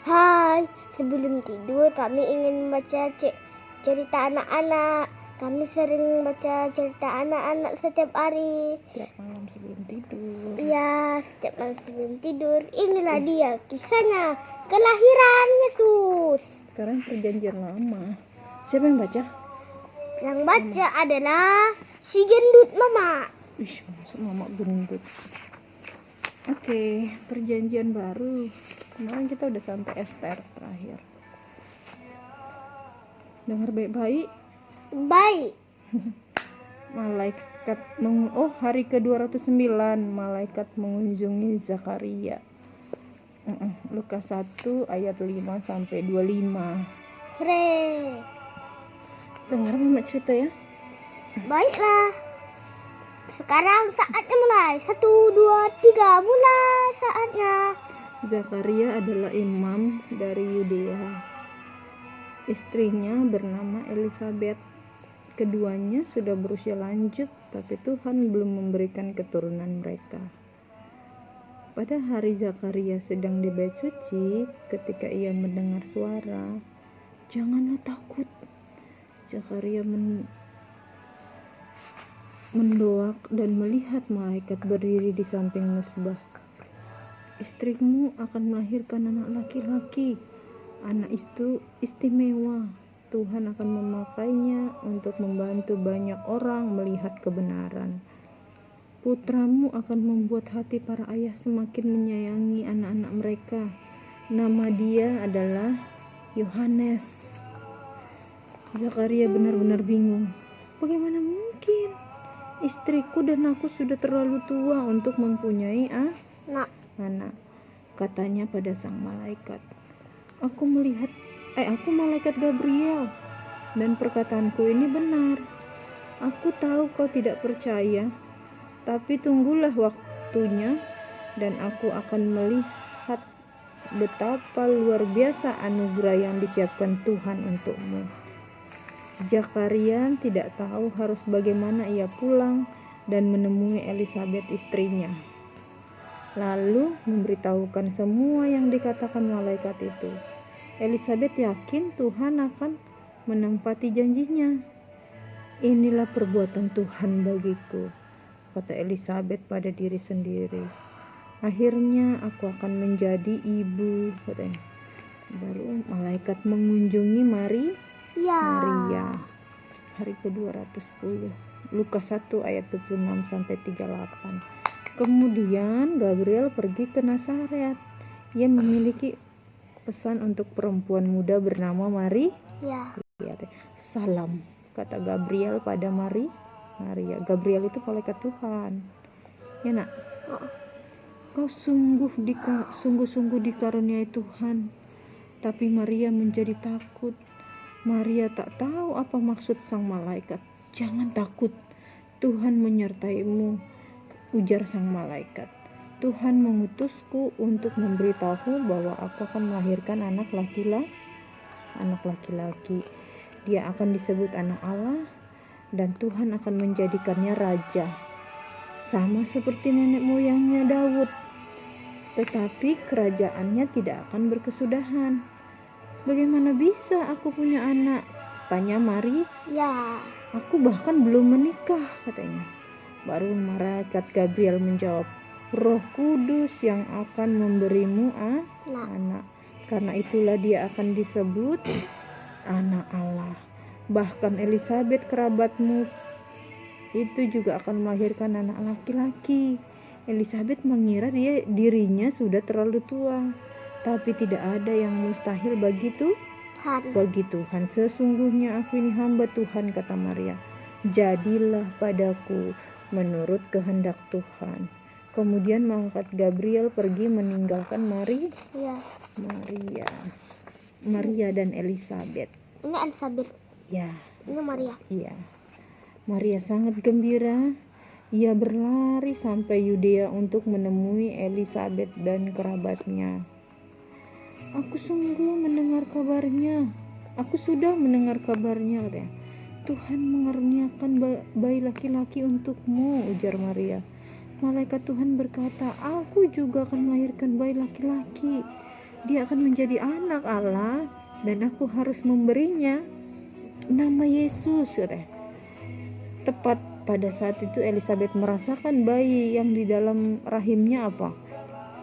Hai, sebelum tidur kami ingin membaca cerita anak-anak. Kami sering baca cerita anak-anak setiap hari. Setiap malam sebelum tidur. Ya, setiap malam sebelum tidur. Inilah dia kisahnya, kelahiran Yesus. Sekarang perjanjian lama. Siapa yang baca? Yang baca adalah si gendut mama. Ih, masa mama gendut. Oke, perjanjian baru. Kemarin kita udah sampai Ester terakhir. Dengar baik-baik. Baik. Hari ke-209 malaikat mengunjungi Zakaria. Lukas 1 ayat 5 sampai 25. Hore. Dengar mama cerita ya. Baiklah. Sekarang saatnya mulai. 1, 2, 3, mulai saatnya. Zakaria adalah imam dari Yudea. Istrinya bernama Elisabet. Keduanya sudah berusia lanjut, tapi Tuhan belum memberikan keturunan mereka. Pada hari Zakaria sedang di bait suci, ketika ia mendengar suara, "Janganlah takut." Zakaria mendoak dan melihat malaikat berdiri di samping mesbah. "Istrimu akan melahirkan anak laki-laki. Anak itu istimewa. Tuhan akan memakainya untuk membantu banyak orang melihat kebenaran. Putramu akan membuat hati para ayah semakin menyayangi anak-anak mereka. Nama dia adalah Yohanes." Zakaria benar-benar bingung. Bagaimana mungkin? Istriku dan aku sudah terlalu tua untuk mempunyai anak, katanya pada sang malaikat. Aku malaikat Gabriel, dan perkataanku ini benar. Aku tahu kau tidak percaya, tapi tunggulah waktunya, dan aku akan melihat betapa luar biasa anugerah yang disiapkan Tuhan untukmu. Zakaria tidak tahu harus bagaimana ia pulang dan menemui Elisabet istrinya, lalu memberitahukan semua yang dikatakan malaikat itu. Elisabet yakin Tuhan akan menempati janjinya. "Inilah perbuatan Tuhan bagiku," kata Elisabet pada diri sendiri. "Akhirnya aku akan menjadi ibu," katanya. Baru malaikat mengunjungi Maria. Hari ke-210. Lukas 1 ayat 26 sampai 38. Kemudian Gabriel pergi ke Nazaret. Ia memiliki pesan untuk perempuan muda bernama Maria. "Salam," kata Gabriel pada Maria. Gabriel itu malaikat Tuhan. Ya nak, kau sungguh-sungguh dikaruniai Tuhan. Tapi Maria menjadi takut. Maria tak tahu apa maksud sang malaikat. "Jangan takut, Tuhan menyertaimu," ujar sang malaikat. "Tuhan mengutusku untuk memberitahu bahwa aku akan melahirkan anak laki-laki. Dia akan disebut anak Allah, dan Tuhan akan menjadikannya raja, sama seperti nenek moyangnya Daud. Tetapi kerajaannya tidak akan berkesudahan." "Bagaimana bisa aku punya anak?" tanya Maria. "Aku bahkan belum menikah," katanya. Baru malaikat Gabriel menjawab, "Roh Kudus yang akan memberimu anak. Karena itulah dia akan disebut anak Allah. Bahkan Elisabet kerabatmu itu juga akan melahirkan anak laki-laki." Elisabet mengira dirinya sudah terlalu tua, tapi tidak ada yang mustahil bagi Tuhan. "Sesungguhnya aku ini hamba Tuhan," kata Maria. "Jadilah padaku menurut kehendak Tuhan." Kemudian malaikat Gabriel pergi meninggalkan Maria dan Elisabet. Ini Elisabet. Ya. Ini Maria. Iya. Maria sangat gembira. Ia berlari sampai Yudea untuk menemui Elisabet dan kerabatnya. Aku sudah mendengar kabarnya, katanya. "Tuhan mengaruniakan bayi laki-laki untukmu," ujar Maria. Malaikat Tuhan berkata, "Aku juga akan melahirkan bayi laki-laki. dia akan menjadi anak Allah dan aku harus memberinya nama Yesus, katanya. Tepat pada saat itu Elizabeth merasakan bayi yang di dalam rahimnya apa?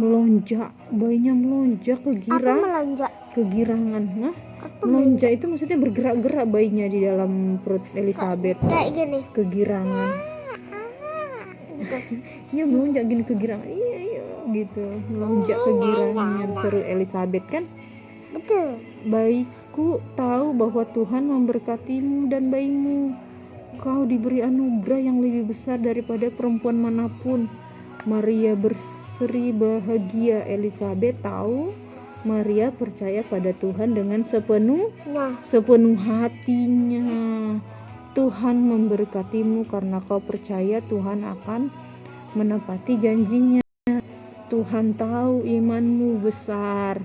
Melonjak, bayinya melonjak Apa melonjak? kegirangan. Nah, Apa melonjak itu maksudnya bergerak-gerak bayinya di dalam perut Elizabeth. Kayak gini. Kegirangan. Gitu. Ya melonjak gini kegirangan. Iya gitu. Melonjak kegirangan, seru Elizabeth kan? Betul. Baikku tahu bahwa Tuhan memberkatimu dan bayimu. Kau diberi anugerah yang lebih besar daripada perempuan manapun. Maria berseri bahagia. Elizabeth tahu Maria percaya pada Tuhan dengan sepenuh hatinya. Tuhan memberkatimu karena kau percaya Tuhan akan menepati janjinya. Tuhan tahu imanmu besar.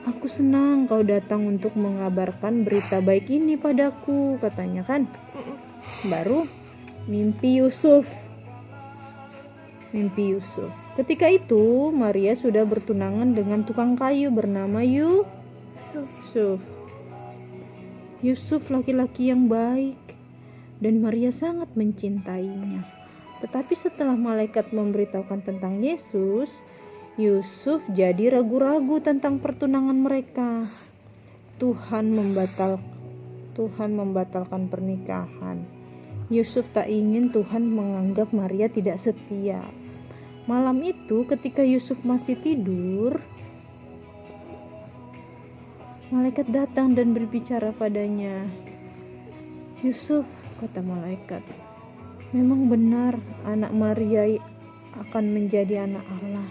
Aku senang kau datang untuk mengabarkan berita baik ini padaku, katanya kan. Baru mimpi Yusuf. Ketika itu Maria sudah bertunangan dengan tukang kayu bernama Yusuf. Yusuf laki-laki yang baik dan Maria sangat mencintainya. Tetapi setelah malaikat memberitahukan tentang Yesus, Yusuf jadi ragu-ragu tentang pertunangan mereka. Tuhan membatalkan pernikahan. Yusuf tak ingin Tuhan menganggap Maria tidak setia. Malam itu ketika Yusuf masih tidur, malaikat datang dan berbicara padanya. Yusuf, kata malaikat, memang benar anak Maria akan menjadi anak Allah.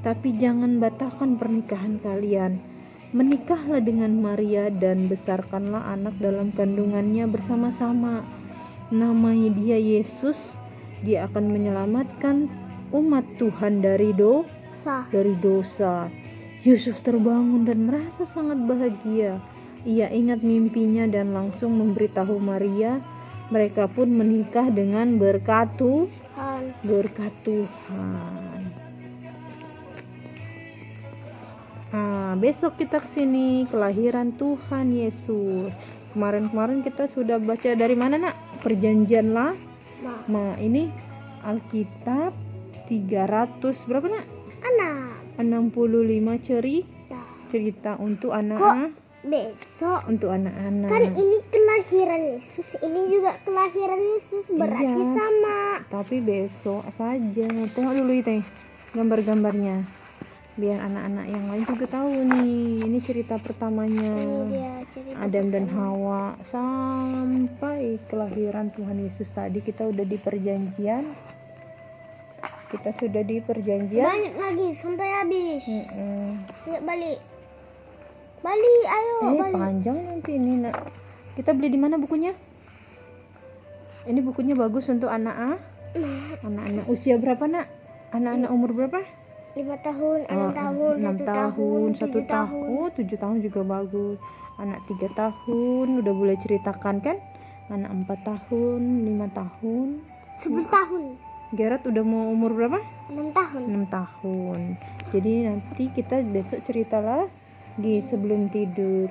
Tapi jangan batalkan pernikahan kalian. Menikahlah dengan Maria dan besarkanlah anak dalam kandungannya bersama-sama. Namai dia Yesus. Dia akan menyelamatkan umat Tuhan dari dosa. Yusuf terbangun dan merasa sangat bahagia. Ia ingat mimpinya dan langsung memberitahu Maria. Mereka pun menikah dengan berkat Tuhan. Besok kita kesini kelahiran Tuhan Yesus. Kemarin kita sudah baca dari mana nak? Perjanjian Lama. Ini Alkitab 300 berapa nak? 65 cerita untuk anak-anak. Besok Untuk anak-anak. kan ini kelahiran Yesus, ini juga kelahiran Yesus, berarti Iya, sama. tapi besok saja. Tengok dulu itu gambar-gambarnya, biar anak-anak yang lain juga tahu nih. Ini cerita pertamanya. Ini dia cerita Adam dan Hawa sampai kelahiran Tuhan Yesus. Tadi kita udah di perjanjian. Balik lagi sampai habis. Yuk balik, ayo balik. Panjang nanti ini nak. Kita beli di mana bukunya? Ini bukunya bagus untuk anak-anak usia berapa nak? Anak-anak umur berapa? 5 tahun, 6 tahun, 6 tahun, 1 tahun. Oh, 7 tahun juga bagus. Anak 3 tahun udah boleh ceritakan kan? Anak 4 tahun, 5 tahun, 10 tahun. Gerard udah mau umur berapa? 6 tahun. 6 tahun. Jadi nanti kita besok cerita lagi sebelum tidur.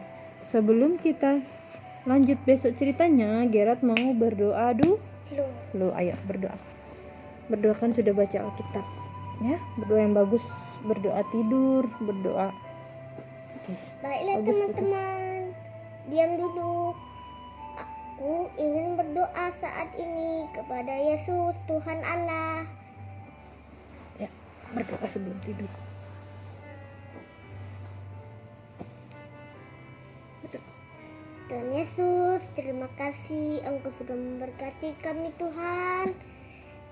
Sebelum kita lanjut besok ceritanya, Gerard mau berdoa dulu. Ayo berdoa. Berdoa kan sudah baca Alkitab. Ya, berdoa yang bagus, berdoa tidur, berdoa. Baiklah teman-teman, diam dulu. Aku ingin berdoa saat ini kepada Yesus Tuhan Allah. Ya, berdoa sebelum tidur. Tuhan Yesus, terima kasih Engkau sudah memberkati kami Tuhan,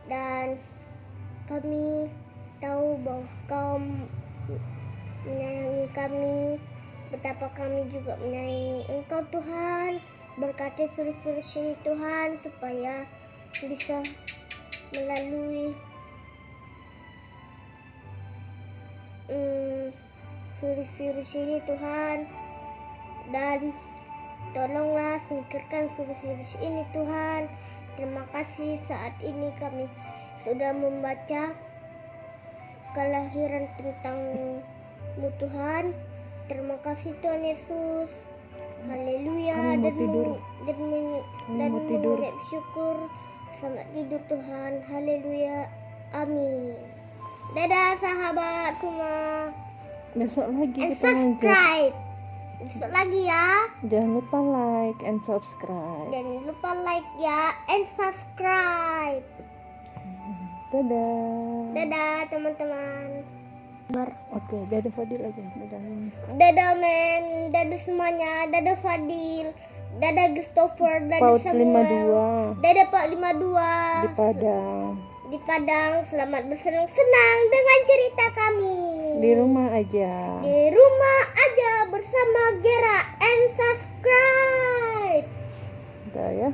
dan kami tahu bahwa Kau menyayangi kami, betapa kami juga menyayangi Engkau Tuhan. Berkati virus-virus ini Tuhan, supaya bisa melalui virus-virus ini Tuhan, dan tolonglah singkirkan virus-virus ini Tuhan. Terima kasih saat ini kami sudah membaca kelahiran tentang-Mu Tuhan, Terima kasih Tuhan Yesus. Haleluya. Kamu mau tidur? Dan mau tidur? mengucap syukur. Selamat tidur Tuhan. Haleluya. Amin. Dadah sahabat semua. Besok lagi And kita ngajar. subscribe. Besok lagi ya. Jangan lupa like and subscribe. Jangan lupa like ya. And subscribe. Dadah. Dadah teman-teman. Oke, dadah Fadil aja. Dadah. Dadah men. Dadah semuanya. Dadah Fadil. Dadah Christopher. Dadah Paut Samuel. 52 Dadah Pak 52 di Padang. Di Padang. Selamat bersenang-senang dengan cerita kami. Di rumah aja. Di rumah aja bersama Gera and subscribe. Udah ya.